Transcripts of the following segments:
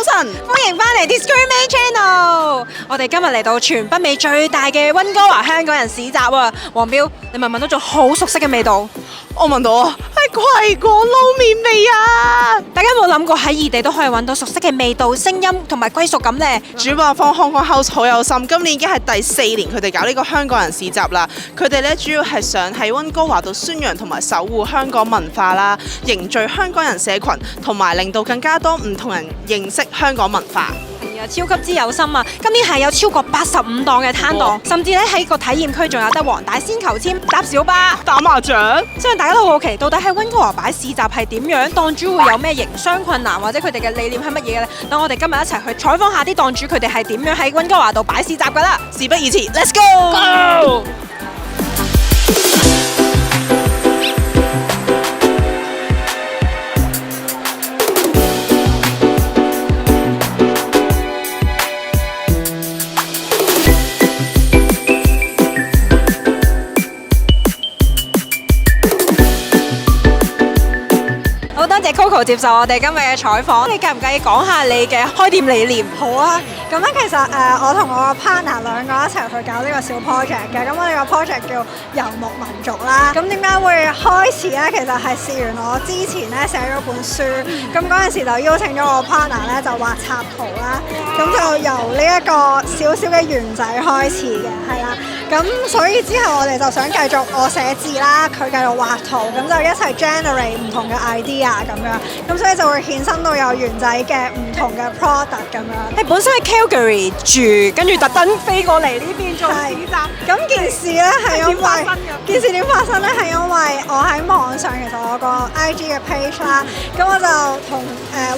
晨，歡迎翻嚟 Discriminate Channel。我哋今日嚟到全北美最大嘅溫哥華香港人市集啊！黃標，你聞唔聞到種好熟悉嘅味道？我聞到啊，係葵廣撈麵味啊！大家有冇諗過喺異地都可以揾到熟悉嘅味道、聲音同埋歸屬感呢？主辦方 Hong Kong House 好有心，今年已經係第4年佢哋搞呢個香港人市集啦。佢哋咧主要係想喺溫哥華度宣揚同埋守護香港文化啦，凝聚香港人社群，同埋令到更加多唔同人認識香港文化。超級之有心啊！今年係有超過85檔嘅攤檔，甚至咧喺個體驗區仲有得黃大仙求籤、搭小巴、打麻將。相信大家都好奇，到底喺溫哥華擺市集係點樣？檔主會有咩營商困難，或者佢哋嘅理念係乜嘢嘅咧？等我哋今日一齊去採訪下啲檔主，佢哋係點樣喺溫哥華度擺市集㗎啦！事不宜遲 ，Let's go！Coco 接受我哋今日嘅採訪，你介唔介意講下你嘅開店理念？好啊，咁咧其實我同我個 partner 兩個一齊去搞呢個小 project 嘅，咁我哋個 project 叫遊牧民族啦。咁點解會開始咧？其實係試完我之前咧寫咗本書，咁嗰陣時就邀請咗我 partner 咧就畫插圖啦，咁就由呢一個小小嘅園仔開始嘅，係啦。咁所以之後我哋就想繼續我寫字啦，佢繼續畫圖，咁就一齊 generate 唔同嘅 idea 咁樣，咁所以就會衍生到有園仔嘅唔同嘅 product 咁樣。你本身喺 Calgary 住，跟住特登飛過嚟呢邊做市集。咁件事咧係因為件事點發生咧？係因為我喺網上其實我個 IG 嘅 page 啦，咁我就同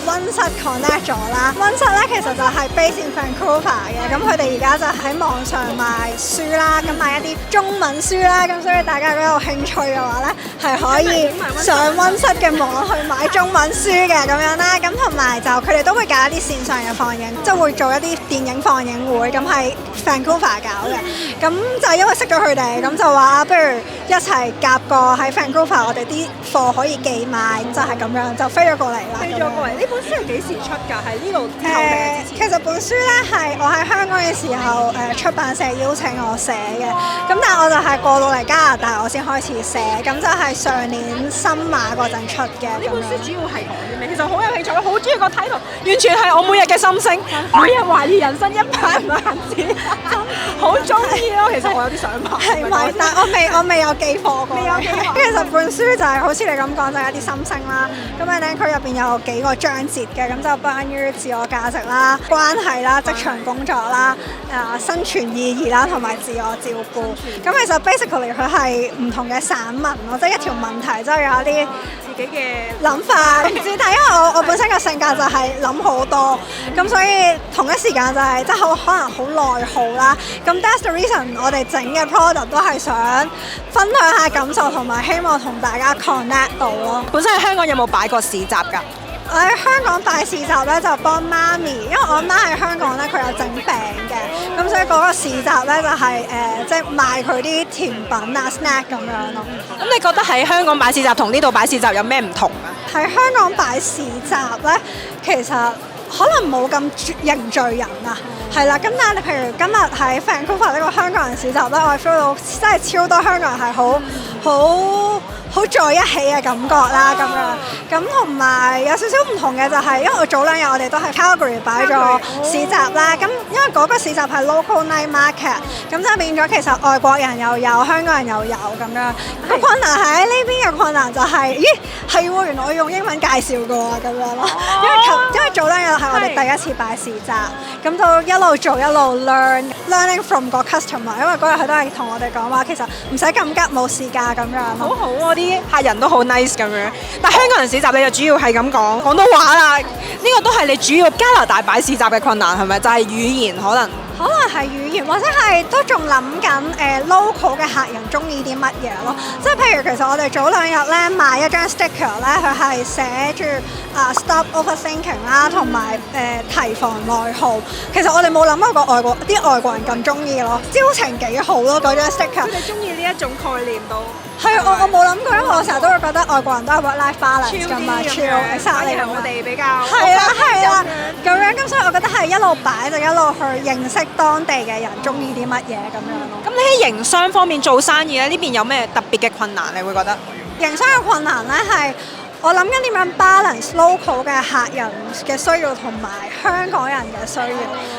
溫室 connect 咗啦。溫室咧其實就係 based in Vancouver 嘅，咁佢哋而家就喺網上賣書啦。咁買一啲中文書啦，咁所以大家如果有興趣嘅話咧，係可以上溫室嘅網去買中文書嘅咁樣啦。咁同埋就佢哋都會搞一啲線上嘅放映，即係會做一啲電影放映會，咁係 Vancouver 搞嘅。咁就因為識咗佢哋，咁就話不如一齊夾個喺 Vancouver 我哋啲貨可以寄賣，就係咁樣就飛咗過嚟啦。飛咗過嚟，呢本書係幾時出㗎？係呢度之後定係之前？其實本書咧係我喺香港嘅時候出版社邀請我寫嘅，咁但係我就係過到嚟加拿大我先開始寫，咁就係上年新馬嗰陣出嘅。呢本書主要係講啲咩？其實好有興趣，我好中意個 title，完全係我每日嘅心聲，每日懷疑人生100萬字，好中意咯。其實我有啲想買，係咪？但係我未有寄貨過。未有寄貨。其實本書就係好似你咁講，就係一啲心聲啦。咁樣咧，佢入邊有幾個章節嘅，咁就關於自我價值啦、關係啦、職場工作啦、生存意義啦，同埋自我照顧。咁其實 basically 佢係唔同嘅散文咯，即係一條問題，即係有一啲自己嘅諗法。唔知，但係因為我本身嘅性格就係諗好多，咁所以同一時間就係即係可能好內耗啦。咁 that's the reason 我哋整嘅 product 都係想分享下感受，同埋希望同大家 connect 到咯。本身喺香港有冇擺過市集㗎？我喺香港擺市集咧，就幫媽咪，因為我媽喺香港咧，佢有整餅嘅，咁所以嗰個市集咧就係即係賣佢啲甜品啊 snack 咁樣咯。咁你覺得喺香港擺市集同呢度擺市集有咩唔同啊？喺香港擺市集咧，其實可能冇咁凝聚人啊，係啦。咁但係譬如今日喺 Vancouver 呢個香港人市集咧，我 feel 到真係超多香港人係好在一起嘅感覺啦，咁樣。咁同埋有少少唔同嘅就係，因為我早2日我哋都喺 Calgary 擺咗市集啦。咁因為嗰個市集係 local night market，咁就變咗其實外國人又有，香港人又有咁樣。個困難喺呢邊嘅困難就係，咦係喎，原來我用英文介紹過咁樣咯。因為早2日係我哋第一次擺市集，咁就一路做一路 learning from 個 customer， 因為嗰日佢都係同我哋講話，其實唔使咁急，冇事㗎咁樣。好好啊，啲客人都好 nice 咁樣。但係香港人市集你就主要係咁講廣東話啦，呢個都係你主要加拿大擺市集嘅困難係咪？就係語言可能係語言，或者係都仲諗緊local 嘅客人中意啲乜嘢咯。即係譬如其實我哋早2日咧買一張 sticker 咧，佢係寫住stop overthinking 啦，同埋提防內耗。其實我哋冇諗過啲外國人咁中意咯，招情幾好咯嗰張 sticker。佢哋中意呢一種概念都。係我冇諗過，因為我成日都會覺得外國人都係 work-life balance 㗎嘛，超 exactly 我哋比較係啦咁樣，咁所以我覺得係一路擺就一路去認識當地嘅人中意啲乜嘢咁樣咯。咁你喺營商方面做生意咧，呢邊有咩特別嘅困難？你會覺得營商嘅困難咧係我諗緊點樣 balance local 嘅客人嘅需要同埋香港人嘅需要，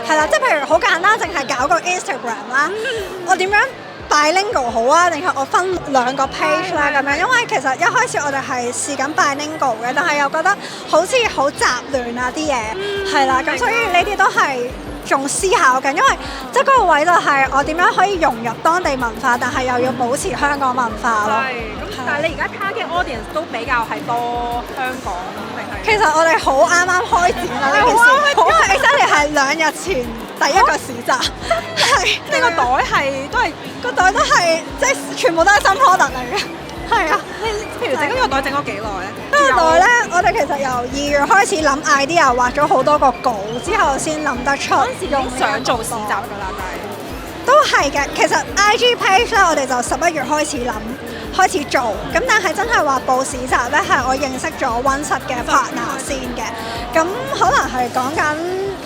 係啦，即係譬如好簡單，淨係搞個 Instagram 啦，我點樣bilingual 好啊？定係我分兩個 page 啦咁樣？因為其實一開始我哋係試緊 bilingual 嘅，但係又覺得好似好雜亂啊啲嘢，係啦，咁所以呢啲都係仲思考緊，因為即係嗰個位就係我點樣可以融入當地文化，但係又要保持香港文化咯。咁但係你而家 target audience 都比較係多香港定係？其實我哋好啱啱開展啦呢件事，因為 exactly 係2日前第一個市集，係呢個袋係都係個袋都係即係全部都係新 product 嚟嘅，係啊。譬如整呢個袋整咗幾耐咧？呢個袋咧，我哋其實由2月開始諗 idea， 畫咗好多個稿，之後先諗得出。嗰陣時已經想做市集㗎啦，都係嘅。其實 IG page 咧，我哋就11月開始諗。開始做，咁但係真係話報市集咧，係我認識咗溫室嘅 partner 先嘅，咁可能係講緊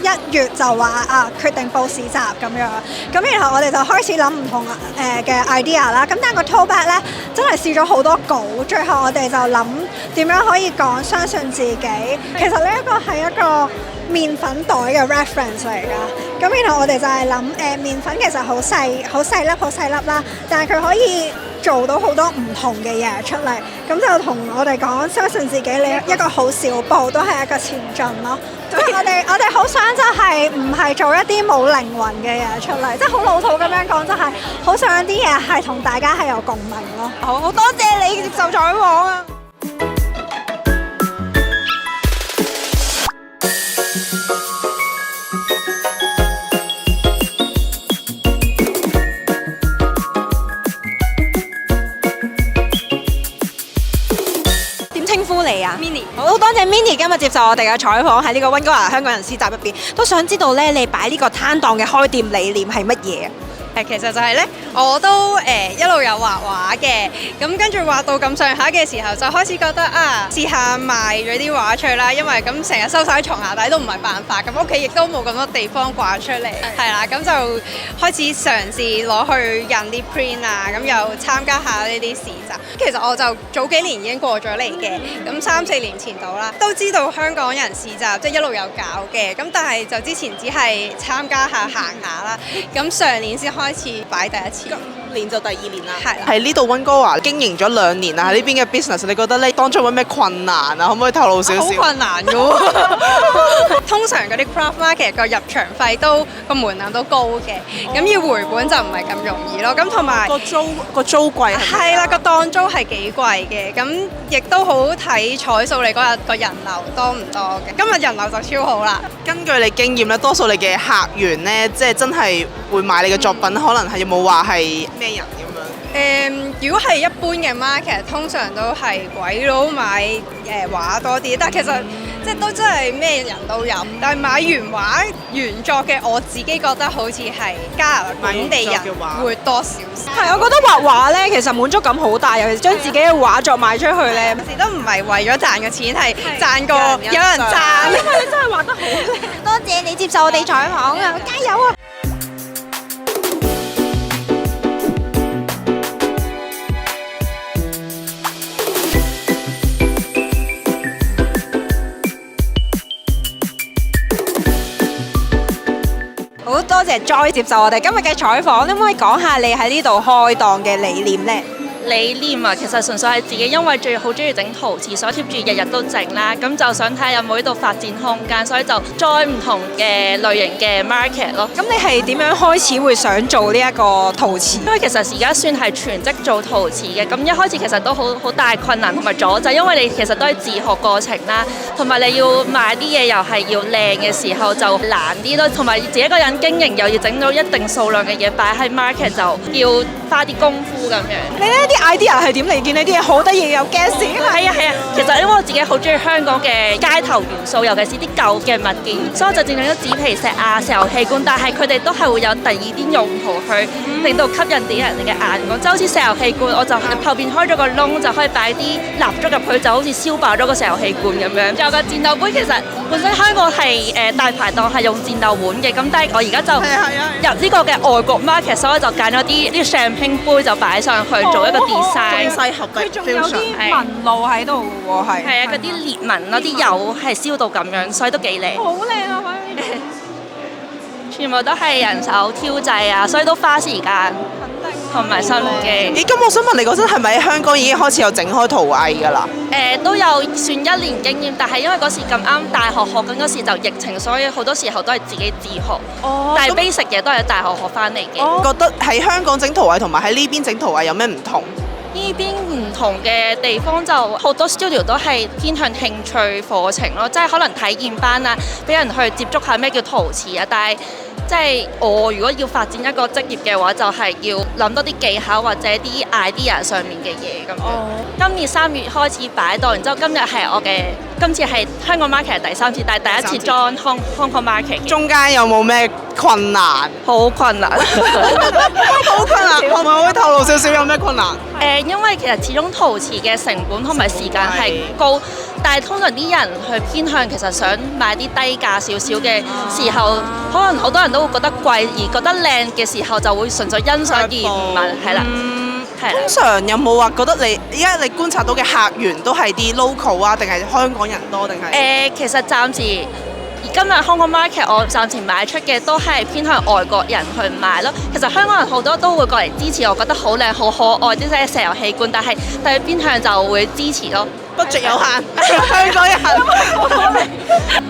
1月就話決定報市集咁樣，咁然後我哋就開始諗唔同嘅 idea 啦，咁但係個 tote bag 咧真係試咗好多稿，最後我哋就諗點樣可以講相信自己，其實呢一個係一個麵粉袋嘅 reference 嚟㗎，咁然後我哋就係諗麵粉其實好細粒啦，但係佢可以做到好多唔同嘅嘢出嚟，咁就同我哋講相信自己，你一個好小步都係一個前進咯。即係我哋好想就係唔係做一啲冇靈魂嘅嘢出嚟，即係好老土咁樣講，就係好想啲嘢係同大家係有共鳴咯。好多謝你接受採訪啊！Minnie， 好多謝 Minnie 今日接受我哋嘅採訪，喺呢個溫哥華香港人市集入邊，都想知道咧，你擺呢個攤檔嘅開店理念係乜嘢？其實就係咧，我都一路有畫畫嘅，咁跟住畫到咁上下嘅時候，就開始覺得試下賣咗啲畫出去啦，因為咁成日收晒喺床下底都唔係辦法，咁屋企亦都冇咁多地方掛出嚟，係啦，咁就開始嘗試攞去印啲 print 啊，咁又參加下呢啲市集。其實我就早幾年已經過咗嚟嘅，咁3-4年前到啦，都知道香港人市集即係一路有搞嘅，咁但係就之前只係參加下行下啦，咁上年先開始擺第一次，年就第2年啦。係啦。喺呢度溫哥華經營咗2年啦，喺呢邊嘅 business， 你覺得咧當中有咩困難啊？可唔可以透露少少？好困難㗎喎！通常嗰啲 craft market 個入場費都個門檻都高嘅，咁要回本就唔係咁容易咯。咁同埋個租貴係啦，個檔租係幾貴嘅，咁亦都好睇彩數你嗰日個人流多唔多嘅。今日人流就超好啦。根據你經驗咧，多數你嘅客源咧，即係真係會買你嘅作品，可能係有冇話係咩人咁樣？如果係一般嘅 market，通常都係鬼佬買畫多啲，但係其實即係都真係咩人都有。但係買原畫原作嘅，我自己覺得好似係加拿大本地人會多少少。係，我覺得畫畫咧其實滿足感好大，尤其是將自己嘅畫作賣出去咧，有時都唔係為咗賺個錢，係賺個有人讚。因為你真係畫得好靚。多謝你接受我哋採訪啊！加油啊！好多謝 Joy 接受我哋今日嘅採訪，可唔可以講下你喺呢度開檔嘅理念呢？理念啊，其實純粹係自己因為好中意整陶瓷，所以 keep 住日日都整啦。咁就想睇下有冇呢度發展空間，所以就 join 唔同嘅類型嘅 market 咯。咁你係點樣開始會想做呢一個陶瓷？因為其實而家算係全職做陶瓷嘅，咁一開始其實都好大困難同埋阻滯，因為你其實都係自學過程啦，同埋你要買啲嘢又係要靚嘅時候就難啲咯，同埋自己一個人經營又要整到一定數量嘅嘢擺喺 market 就要花啲功夫咁樣。你呢啲 idea 係點嚟？見你啲嘢好得意，有 gas。係啊，其實因為我自己好中意香港嘅街頭元素，尤其是啲舊嘅物件，所以我就整咗紙皮石啊、石油氣罐，但係佢哋都係會有第二啲用途去令到吸引啲人哋嘅眼光。即係好似石油氣罐，我就後邊開咗個窿，就可以擺啲蠟燭入去，就好似燒爆咗個石油氣罐咁樣。仲有個戰鬥杯，其實本身香港係大排檔係用戰鬥碗嘅，咁但係我而家就入呢個嘅外國 market，所以我就揀咗啲 champagne 杯就擺上去做一個 design。佢仲有啲紋路喺度喎，係。係啊，嗰啲裂紋咯，啲油係燒到咁樣，所以都幾靚。好靚啊！全部都係人手挑製啊，所以都花時間同埋心機。咦，咁我想問你嗰陣係咪喺香港已經開始有整開陶藝㗎啦？都有算1年經驗，但係因為嗰時咁啱大學學緊嗰時就疫情，所以好多時候都係自己自學。但係 basic 嘢都係大學學翻嚟嘅。覺得喺香港整陶藝同埋喺呢邊整陶藝有咩唔同？呢邊唔同嘅地方就好多 studio 都係偏向興趣課程咯，即係可能體驗班啊，俾人去接觸下咩叫陶瓷啊。但係即係我如果要發展一個職業嘅話，就係要諗多啲技巧或者啲 idea 上面嘅嘢咁樣。今年3月開始擺檔，然之後今次係香港 market 係第3次，但係第一次 join Hong Kong market。中間有冇咩困難？好困難，好困難，可唔可以透露少少有咩困難？因為其實始終陶瓷嘅成本同埋時間係高，但係通常啲人去偏向其實想買啲低價少少嘅時候，可能好多人都會覺得貴，而覺得靚嘅時候就會純粹欣賞而唔係係啦。通常有冇話覺得而家你觀察到嘅客源都係啲 local 啊，定係香港人多定係？其實暫時今日香港 market 我暫時賣出嘅都係偏向外國人去買咯。其實香港人好多都會過嚟支持，我覺得好靚好可愛啲石油氣罐，但係偏向就會支持咯。budget 有限，香港人。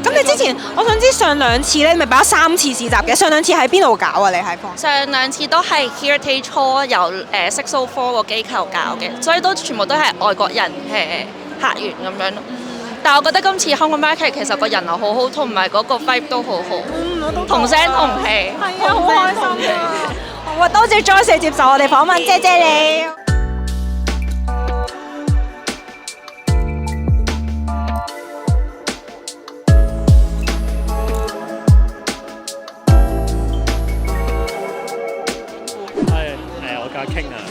咁你之前我想知上2次咧，你咪擺咗3次市集嘅？上2次喺邊度搞啊？你喺方？上2次都係 Heritage Hall 由604個機構搞嘅，所以都全部都係外國人嘅客源咁樣咯。但係我覺得今次香港 market 其實個人流好好，同埋嗰個 vibe 都好好，同聲同氣。係啊，好開心啊！好啊，多謝 Joyce 接受我哋訪問，謝謝你。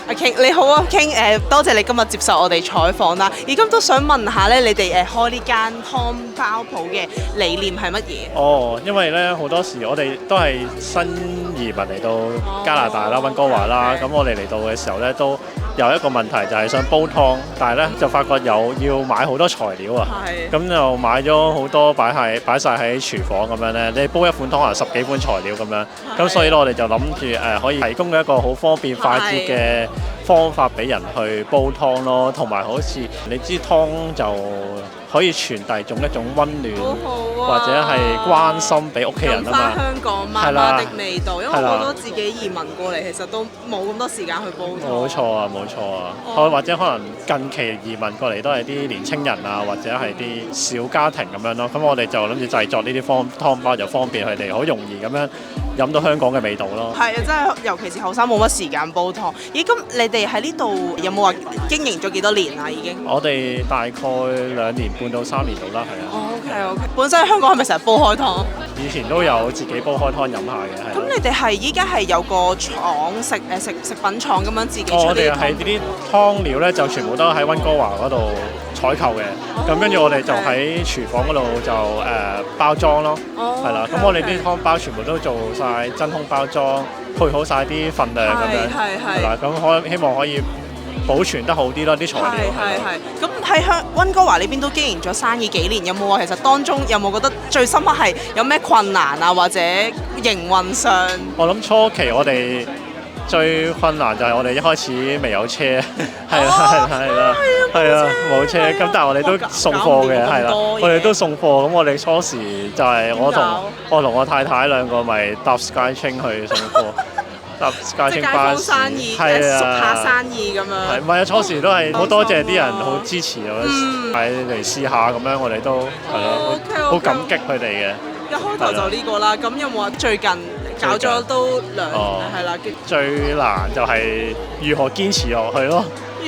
阿 King 你好啊 ，King 多謝你今日接受我哋採訪啦。而今都想問下咧，你哋開呢間湯包鋪嘅理念係乜嘢？因為咧好多時我哋都係新移民嚟到加拿大啦、溫哥華啦，咁我哋嚟到嘅時候咧都有一個問題就係想煲湯，但係咧就發覺要買好多材料啊，咁就買咗好多擺晒喺廚房咁樣咧，你煲一款湯可能10幾款材料咁樣，咁所以咧我哋就諗住可以提供一個好方便快捷嘅方法俾人去煲湯咯，同埋好似你知湯就可以傳遞一種溫暖，或者係關心俾屋企人啊嘛。香港媽媽的味道，因為好多自己移民過嚟，其實都冇咁多時間去煲湯。冇錯啊，或者可能近期移民過嚟都係啲年青人啊，或者係啲小家庭咁樣咯。咁我哋就諗住製作呢啲湯包，就方便佢哋好容易咁樣飲到香港嘅味道咯。係啊，真係尤其是後生冇乜時間煲湯。咦，咁你哋喺呢度有冇話經營咗幾多年啊？已經我哋大概2年半到3年度啦，係啊。OK。本身喺香港係咪成日煲開湯？以前都有自己煲開湯飲下嘅。咁你哋依家係有個廠食品廠咁樣自己出呢啲湯？我哋係呢啲湯料咧，就全部都喺溫哥華嗰度採購嘅。咁跟住我哋就喺廚房嗰度就包裝咯，係啦。咁我哋啲湯包全部都做晒真空包裝，配好晒啲份量咁樣，係啦。咁希望可以保存得好啲咯，啲材料。係。咁喺溫哥華呢邊都經營咗生意幾年，有冇話其實當中有冇覺得最深刻係有咩困難啊，或者營運上？我諗初期我哋最困難就係我哋一開始未有車，係啦，冇車。咁但係我哋都送貨嘅，係啦，我哋都送貨。咁我哋初時就係我同我太太兩個咪搭 SkyTrain 去送貨。搭 SkyTrain 巴士，係啊，熟下生意咁樣。係，唔係啊？初時都係好多謝啲人好支持我，係嚟試下咁樣，我哋都係咯，好感激佢哋嘅。一開頭就呢個啦，咁有冇話最近搞咗都2年係啦？最難就係如何堅持落去咯。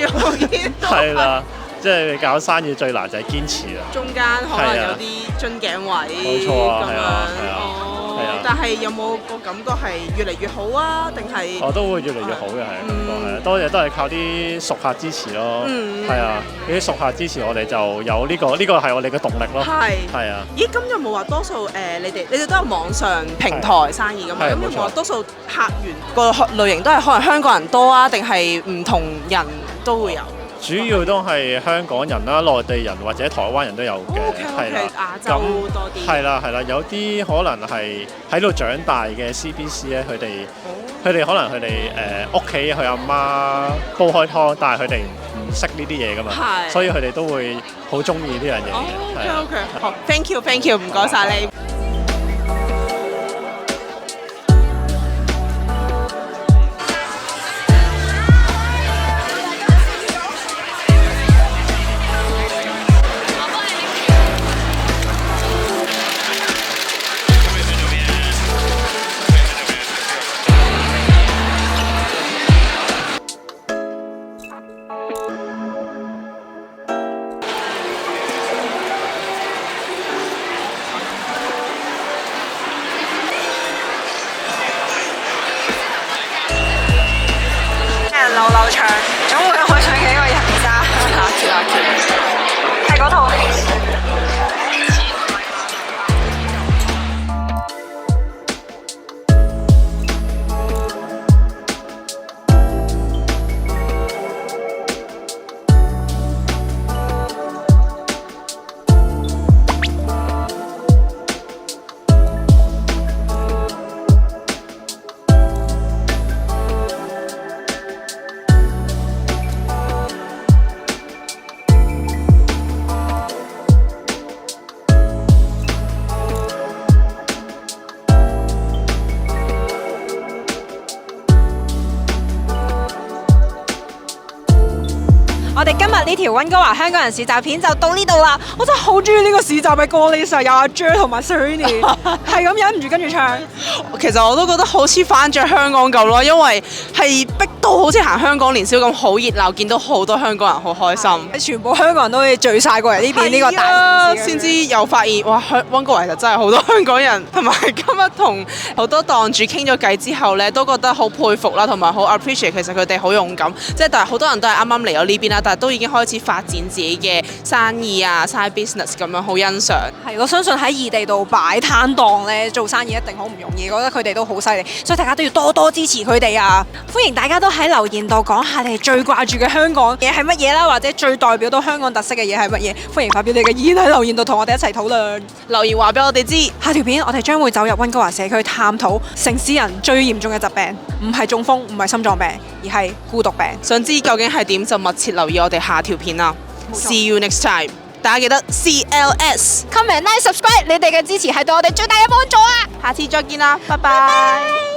住我見到係啦，即係搞生意最難就係堅持啦。中間可能有啲樽頸位冇錯啊咁樣係啊係啊哦係啊但係有冇個感覺係越嚟越好啊？定係我都會越嚟越好嘅，係感覺係啊，多嘢都係靠啲熟客支持咯。係啊，呢啲熟客支持我哋就有呢個係我哋嘅動力咯。係啊。咦，咁有冇話多數你哋都有網上平台生意咁樣？咁有冇話多數客源個類型都係可能香港人多啊？定係唔同人都會有？主要都係香港人啦、內地人或者台灣人都有嘅，係啦。亞洲多啲。係啦係啦，有啲可能係喺度長大嘅 CBC 咧，佢哋可能佢哋屋企佢阿媽煲開湯，但係佢哋唔識呢啲嘢噶嘛，所以佢哋都會好中意呢樣嘢嘅。OK，好，thank you，唔該晒你。流長，總會愛上幾個人渣。係嗰套戲。我哋今日呢條溫哥華香港人市集片就到呢度啦！我真係好中意呢個市集嘅歌，呢時候有阿 Jer 同埋 Serrini 係咁忍唔住跟住唱。其實我都覺得好似翻咗香港咁咯，因為係逼到好似行香港年宵咁好熱鬧，見到好多香港人好開心。全部香港人都可以聚晒過嚟呢邊呢個大城市，先知又發現哇，溫哥華其實真係好多香港人，同埋今日同好多檔主傾咗偈之後咧，都覺得好佩服啦，同埋好 appreciate 其實佢哋好勇敢，即係但係好多人都係啱啱嚟咗呢邊啦，但係都已經開始發展自己嘅生意啊 side business 咁樣，好欣賞。係，我相信喺異地度擺攤檔咧做生意一定好唔容易，覺得佢哋都好犀利，所以大家都要多多支持佢哋啊！歡迎大家都喺留言度講下你哋最掛住嘅香港嘢係乜嘢啦，或者最代表到香港特色嘅嘢係乜嘢？歡迎發表你嘅意見喺留言度同我哋一齊討論。留言話俾我哋知，下條片我哋將會走入溫哥華社區探討城市人最嚴重嘅疾病，唔係中風，唔係心臟病，而係孤獨病。想知究竟係點就密切留意我哋下條片啦。See you next time， 大家記得 CLS comment like subscribe， 你哋嘅支持係對我哋最大嘅幫助啊！下次再見啦，拜拜。